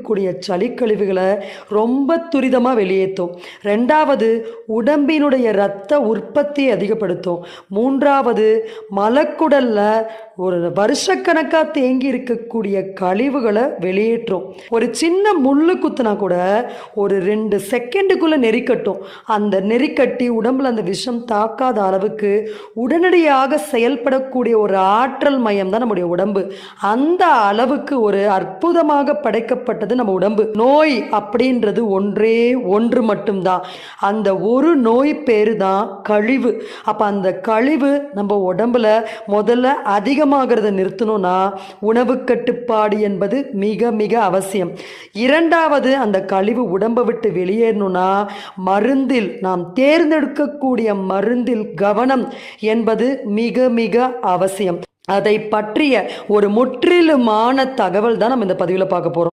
கூடிய சளிக்கழிவுகளை ரொம்ப துரிதமாக வெளியேற்றும். ரெண்டாவது, உடம்பினுடைய இரத்த உற்பத்தியை அதிகப்படுத்தும். மூன்றாவது, மலக்குடல்ல ஒரு வருஷக்கணக்காக தேங்கி இருக்கக்கூடிய கழிவுகளை வெளியேற்றும். ஒரு சின்ன முள்ளு குத்துனா கூட ஒரு 2 செகண்டுக்குள்ள நெறிக்கட்டும். அந்த நெறிக்கட்டி உடம்புல அந்த விஷம் தாக்காத அளவுக்கு உடனடியாக செயல்படக்கூடிய ஒரு ஆற்றல் மையம் தான் நம்முடைய உடம்பு. அந்த அளவுக்கு ஒரு அற்புதமாக படைக்கப்பட்டது நம்ம உடம்பு. நோய் அப்படின்றது ஒன்றே ஒன்று மட்டும்தான். அந்த ஒரு நோய் பேரு தான் கழிவு. அப்ப அந்த கழிவு நம்ம உடம்புல முதல்ல அதிகமாகிறத நிறுத்தணும்னா உணவு கட்டுப்பாடு என்பது மிக மிக அவசியம். இரண்டாவது, அந்த கழிவு உடம்பை விட்டு வெளியேறணும்னா மருந்தில் நாம் தேர்ந்தெடுக்கக்கூடிய மருந்தில் கவனம் என்பது மிக மிக அவசியம். அதை பற்றிய ஒரு முற்றிலுமான தகவல் தான் நம்ம இந்த பதிவில் பார்க்க போறோம்.